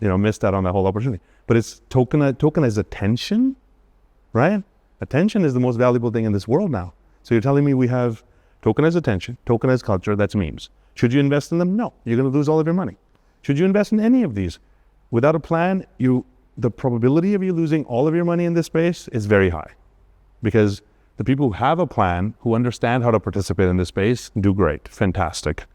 missed out on that whole opportunity. But it's tokenized attention, right? Attention is the most valuable thing in this world now. So you're telling me we have tokenized attention, tokenized culture, that's memes. Should you invest in them? No, you're going to lose all of your money. Should you invest in any of these? Without a plan, the probability of you losing all of your money in this space is very high. Because the people who have a plan, who understand how to participate in this space, do great, fantastic.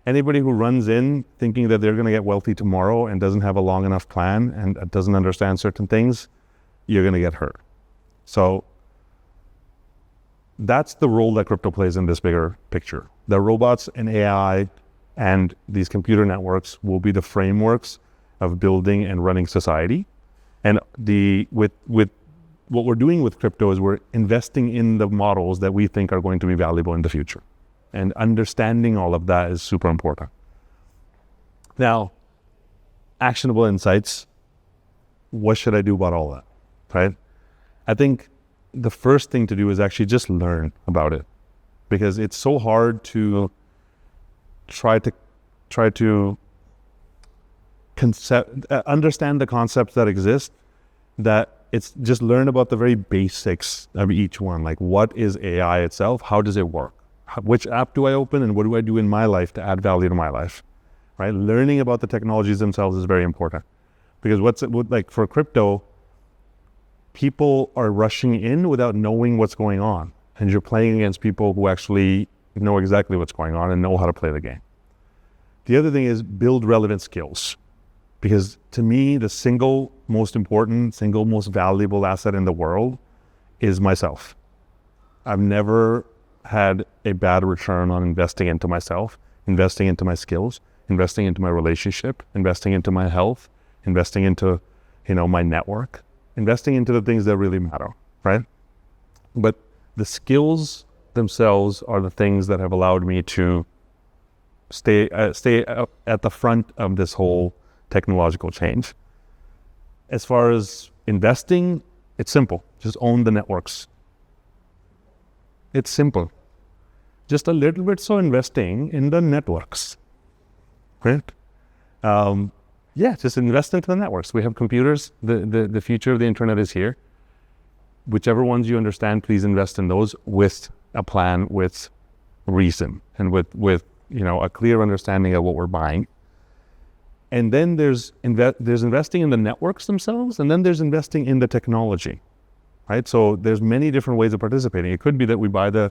Anybody who runs in thinking that they're going to get wealthy tomorrow and doesn't have a long enough plan and doesn't understand certain things, you're going to get hurt. So that's the role that crypto plays in this bigger picture. The robots and AI and these computer networks will be the frameworks of building and running society. And with what we're doing with crypto is we're investing in the models that we think are going to be valuable in the future. And understanding all of that is super important. Now, actionable insights. What should I do about all that, right? I think the first thing to do is actually just learn about it, because it's so hard to try to understand the concepts that exist, that it's just learn about the very basics of each one. Like, what is AI itself? How does it work? Which app do I open, and what do I do in my life to add value to my life, right? Learning about the technologies themselves is very important, because like for crypto, people are rushing in without knowing what's going on. And you're playing against people who actually know exactly what's going on and know how to play the game. The other thing is build relevant skills. Because to me, the single most important, single most valuable asset in the world is myself. I've never had a bad return on investing into myself, investing into my skills, investing into my relationship, investing into my health, investing into, my network, investing into the things that really matter, right? But the skills themselves are the things that have allowed me to stay at the front of this whole technological change. As far as investing, it's simple. Just own the networks. It's simple. Just a little bit so investing in the networks, right? Just invest into the networks. We have computers. The future of the internet is here. Whichever ones you understand, please invest in those with a plan, with reason, and with a clear understanding of what we're buying. And then there's investing in the networks themselves, and then there's investing in the technology, right? So there's many different ways of participating. It could be that we buy the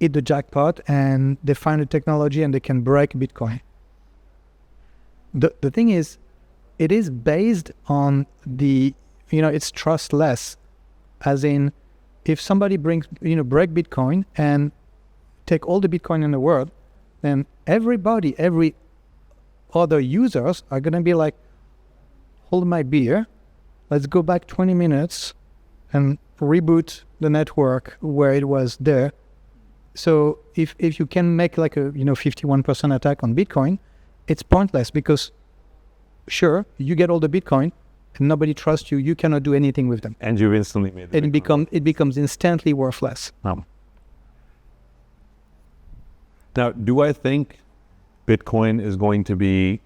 hit the jackpot and they find a technology and they can break Bitcoin. The thing is, it is based on it's trustless, as in, if somebody break Bitcoin and take all the Bitcoin in the world, then every other users are going to be like, hold my beer, let's go back 20 minutes and reboot the network where it was there. So if you can make like a 51% attack on Bitcoin, it's pointless, because sure, you get all the Bitcoin and nobody trusts you, you cannot do anything with them. And you've instantly made it becomes instantly worthless. Now, do I think Bitcoin is going to be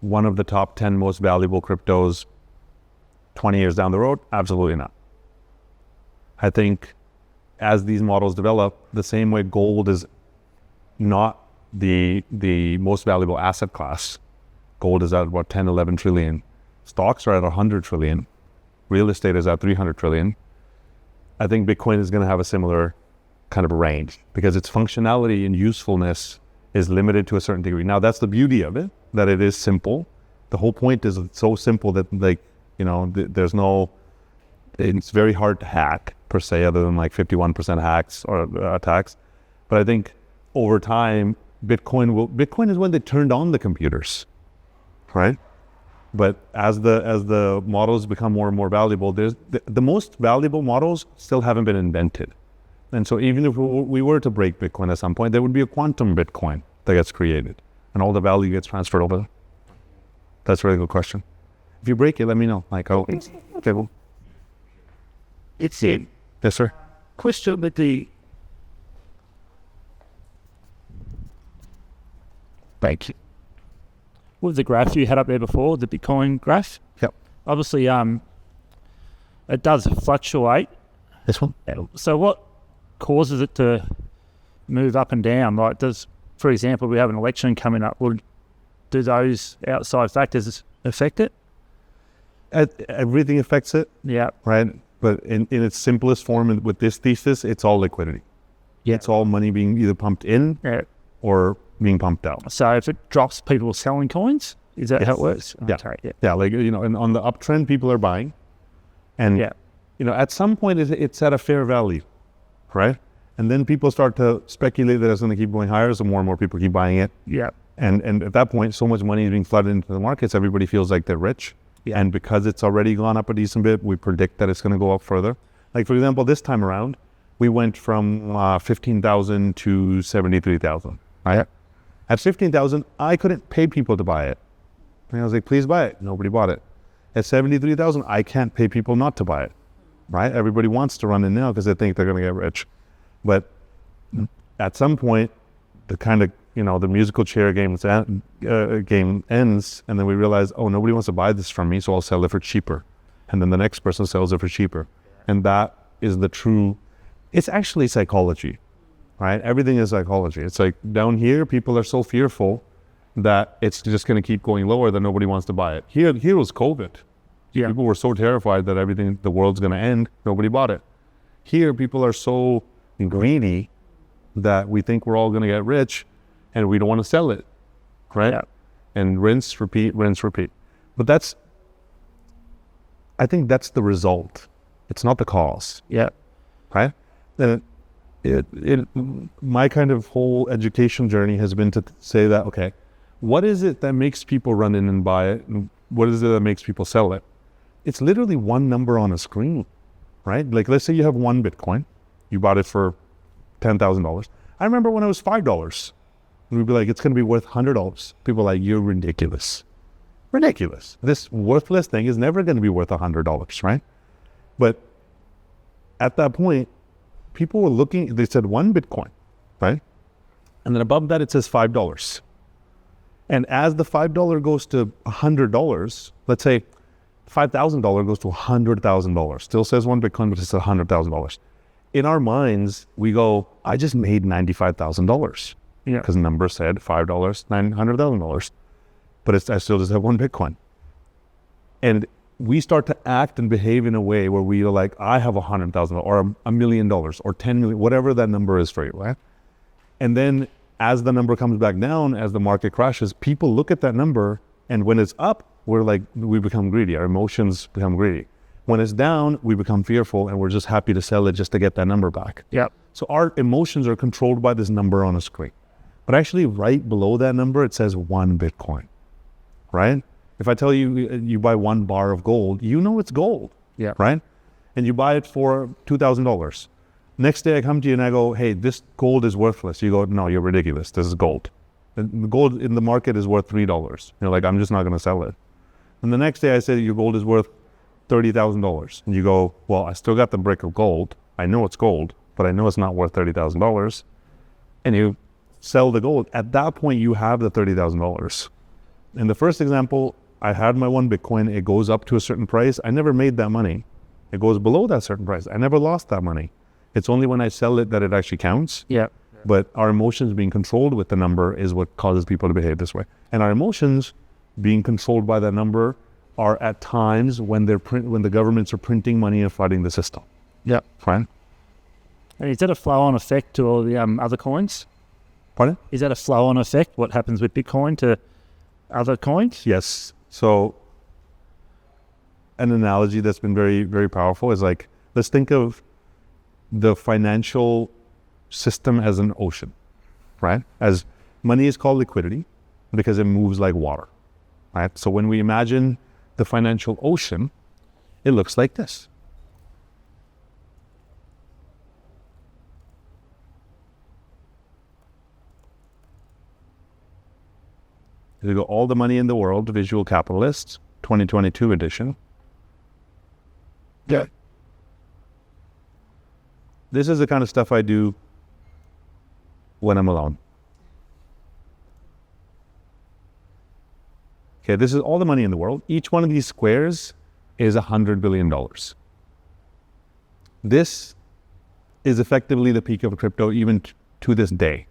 one of the top 10 most valuable cryptos 20 years down the road? Absolutely not. I think as these models develop, the same way gold is not the most valuable asset class. Gold is at about 10, 11 trillion. Stocks are at 100 trillion. Real estate is at 300 trillion. I think Bitcoin is going to have a similar kind of range, because its functionality and usefulness is limited to a certain degree. Now, that's the beauty of it, that it is simple. The whole point is it's so simple that it's very hard to hack per se, other than like 51% hacks or attacks. But I think over time, Bitcoin is when they turned on the computers, right? But as the models become more and more valuable, there's the most valuable models still haven't been invented. And so even if we were to break Bitcoin at some point, there would be a quantum Bitcoin that gets created and all the value gets transferred over. That's a really good question. If you break it, let me know. Like, okay, well. It's it. Yes, sir. Question with Thank you. With the graph you had up there before, the Bitcoin graph. Yep. Obviously, it does fluctuate. This one? So what causes it to move up and down? Like, for example, we have an election coming up. Do those outside factors affect it? Everything affects it. Yeah. Right? But in its simplest form, with this thesis, it's all liquidity. Yeah. It's all money being either pumped in or being pumped out. So if it drops, people are selling coins? Is that how it works? Yeah. Okay, Yeah, like, and on the uptrend, people are buying. And, at some point, it's at a fair value, right? And then people start to speculate that it's going to keep going higher, so more and more people keep buying it. Yeah. And at that point, so much money is being flooded into the markets, everybody feels like they're rich. Yeah. And because it's already gone up a decent bit, we predict that it's going to go up further. Like, for example, this time around, we went from 15,000 to 73,000. Right? At 15,000, I couldn't pay people to buy it. And I was like, please buy it. Nobody bought it. At 73,000, I can't pay people not to buy it. Right? Everybody wants to run in now because they think they're going to get rich. But at some point, the kind of, the musical chair game ends, and then we realize, oh, nobody wants to buy this from me, so I'll sell it for cheaper. And then the next person sells it for cheaper. And that is it's actually psychology, right? Everything is psychology. It's like down here, people are so fearful that it's just going to keep going lower that nobody wants to buy it. Here was COVID. Yeah. People were so terrified that the world's going to end, nobody bought it. Here, people are so greedy that we think we're all going to get rich, and we don't want to sell it, right? Yeah. And rinse, repeat. But I think that's the result. It's not the cause. Yeah. Right? And my kind of whole education journey has been to say that, okay, what is it that makes people run in and buy it? And what is it that makes people sell it? It's literally one number on a screen, right? Like, let's say you have one Bitcoin. You bought it for $10,000. I remember when it was $5. We'd be like, it's going to be worth $100. People are like, you're ridiculous. Ridiculous. This worthless thing is never going to be worth $100, right? But at that point, people were looking, they said one Bitcoin, right? And then above that, it says $5. And as the $5 goes to $100, let's say $5,000 goes to $100,000. Still says one Bitcoin, but it's $100,000. In our minds, we go, I just made $95,000. Yeah. Because the number said $5, $900,000. But I still just have one Bitcoin. And we start to act and behave in a way where we are like, I have $100,000 or $1 million or 10 million, whatever that number is for you, right? And then as the number comes back down, as the market crashes, people look at that number, and when it's up, we become greedy. Our emotions become greedy. When it's down, we become fearful, and we're just happy to sell it just to get that number back. Yep. So our emotions are controlled by this number on a screen. But actually right below that number, it says 1 Bitcoin, right? If I tell you, you buy 1 bar of gold, you know it's gold, Yeah. right? And you buy it for $2,000. Next day I come to you and I go, hey, this gold is worthless. You go, no, you're ridiculous. This is gold. And the gold in the market is worth $3. You're like, I'm just not going to sell it. And the next day I say your gold is worth $30,000. And you go, well, I still got the brick of gold. I know it's gold, but I know it's not worth $30,000. And you sell the gold. At that point, you have the $30,000. In the first example, I had my 1 Bitcoin. It goes up to a certain price. I never made that money. It goes below that certain price. I never lost that money. It's only when I sell it that it actually counts. Yeah. But our emotions being controlled with the number is what causes people to behave this way. And our emotions being controlled by that number are at times when when the governments are printing money and flooding the system. Yep. Fine. And is that a flow-on effect to all the other coins? Pardon? Is that a flow-on effect? What happens with Bitcoin to other coins? Yes. So an analogy that's been very, very powerful is like, let's think of the financial system as an ocean, right? As money is called liquidity because it moves like water, right? So when we imagine the financial ocean, it looks like this. You go all the money in the world, Visual Capitalist, 2022 edition. Yeah. This is the kind of stuff I do when I'm alone. Okay, this is all the money in the world. Each one of these squares is $100 billion. This is effectively the peak of crypto even to this day.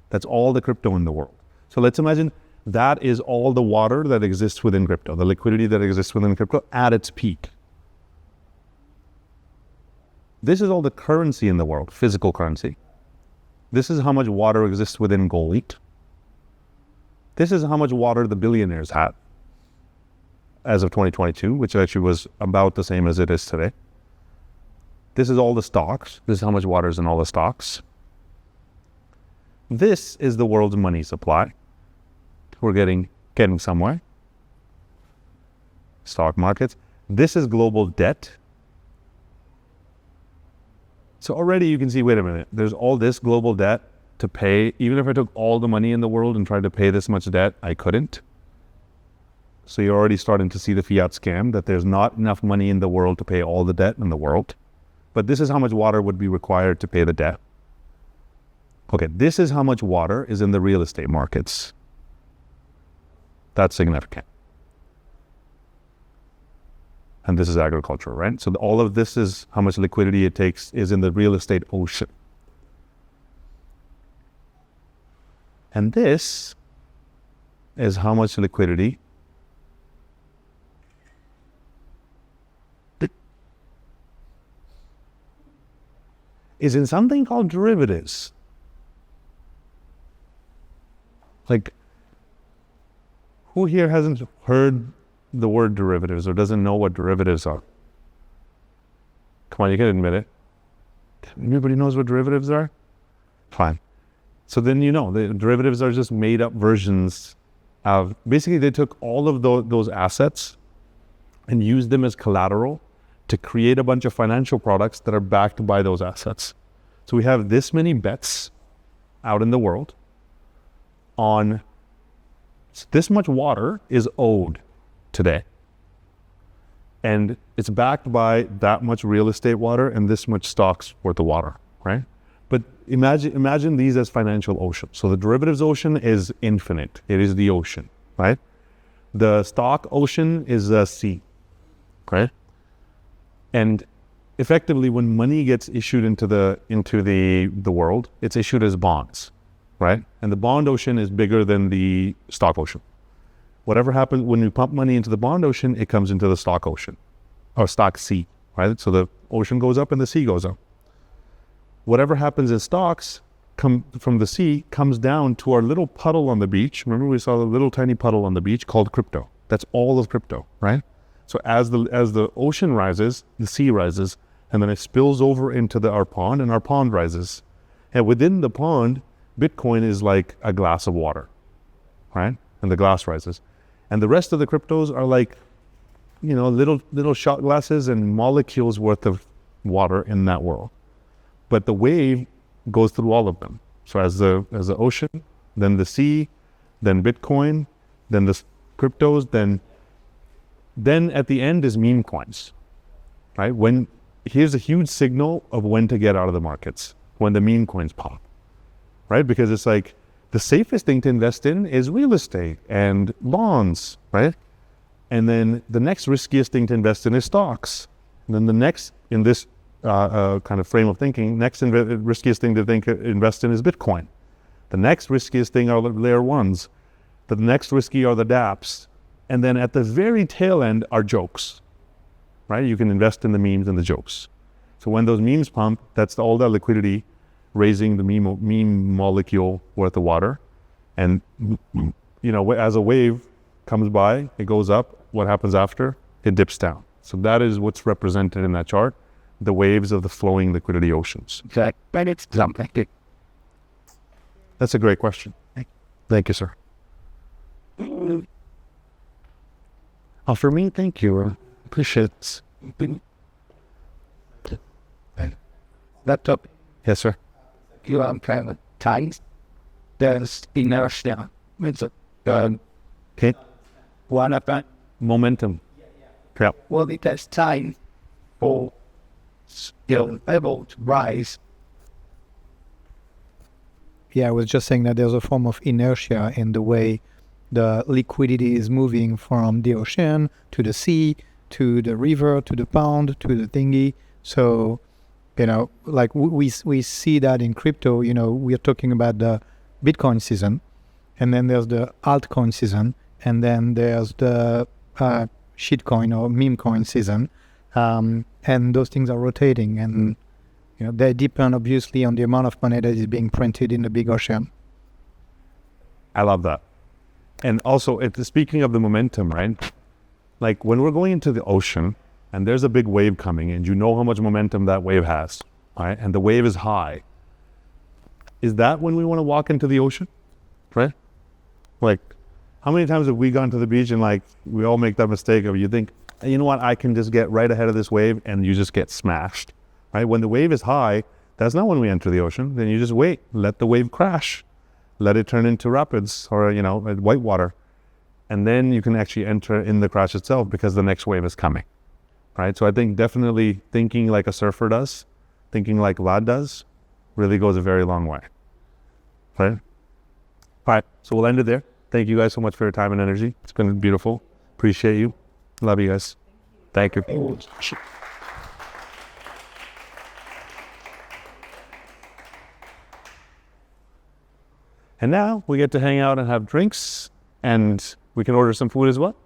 That's all the crypto in the world. So let's imagine that is all the water that exists within crypto, the liquidity that exists within crypto at its peak. This is all the currency in the world, physical currency. This is how much water exists within gold. This is how much water the billionaires had as of 2022, which actually was about the same as it is today. This is all the stocks. This is how much water is in all the stocks. This is the world's money supply. We're getting somewhere. Stock markets. This is global debt. So already you can see, wait a minute, there's all this global debt to pay. Even if I took all the money in the world and tried to pay this much debt, I couldn't. So you're already starting to see the fiat scam, that there's not enough money in the world to pay all the debt in the world. But this is how much water would be required to pay the debt. Okay, this is how much water is in the real estate markets. That's significant. And this is agriculture, right? So all of this is how much liquidity it takes is in the real estate ocean. And this is how much liquidity is in something called derivatives. Like, who here hasn't heard the word derivatives or doesn't know what derivatives are? Come on, you can admit it. Everybody knows what derivatives are? Fine. So then you know, the derivatives are just made up versions of, basically they took all of those assets and used them as collateral to create a bunch of financial products that are backed by those assets. So we have this many bets out in the world on this much water is owed today. And it's backed by that much real estate water and this much stocks worth of water, right? But imagine these as financial oceans. So the derivatives ocean is infinite. It is the ocean, right? The stock ocean is a sea, right? And effectively, when money gets issued into the world, it's issued as bonds, right? And the bond ocean is bigger than the stock ocean. Whatever happens when you pump money into the bond ocean, it comes into the stock ocean or stock sea, right? So the ocean goes up and the sea goes up. Whatever happens in stocks come from the sea comes down to our little puddle on the beach. Remember we saw the little tiny puddle on the beach called crypto. That's all of crypto, right? So as the ocean rises, the sea rises, and then it spills over into our pond, and our pond rises. And within the pond, Bitcoin is like a glass of water, right? And the glass rises. And the rest of the cryptos are like, little shot glasses and molecules worth of water in that world. But the wave goes through all of them. So as the ocean, then the sea, then Bitcoin, then the cryptos, then at the end is meme coins, right? Here's a huge signal of when to get out of the markets, when the meme coins pop, right? Because it's like the safest thing to invest in is real estate and bonds, right? And then the next riskiest thing to invest in is stocks. And then the next, in this kind of frame of thinking, riskiest thing to invest in is Bitcoin. The next riskiest thing are the layer ones. The next risky are the dApps. And then at the very tail end are jokes, right? You can invest in the memes and the jokes. So when those memes pump, that's all that liquidity raising the meme molecule worth of water. And, as a wave comes by, it goes up. What happens after? It dips down. So that is what's represented in that chart, the waves of the flowing liquidity oceans. But it's something. That's a great question. Thank you, sir. For me, thank you. Appreciate it. Laptop. Yes, sir. You are kind of tight. There's inertia. It's Okay. one of that. Momentum. Yeah. Well, it has time for skill level to rise. Yeah, I was just saying that there's a form of inertia in the way the liquidity is moving from the ocean to the sea, to the river, to the pond, to the thingy. So, like we see that in crypto, we are talking about the Bitcoin season, and then there's the altcoin season, and then there's the shitcoin or meme coin season. And those things are rotating, and they depend obviously on the amount of money that is being printed in the big ocean. I love that. And also, speaking of the momentum, right? Like when we're going into the ocean and there's a big wave coming and you know how much momentum that wave has, right? And the wave is high. Is that when we want to walk into the ocean, right? Like, how many times have we gone to the beach and like, we all make that mistake of you think, you know what, I can just get right ahead of this wave, and you just get smashed, right? When the wave is high, that's not when we enter the ocean. Then you just wait, let the wave crash. Let it turn into rapids or, white water. And then you can actually enter in the crash itself because the next wave is coming, right? So I think definitely thinking like a surfer does, thinking like Vlad does, really goes a very long way, right? All right, so we'll end it there. Thank you guys so much for your time and energy. It's been beautiful. Appreciate you. Love you guys. Thank you. And now we get to hang out and have drinks, and we can order some food as well.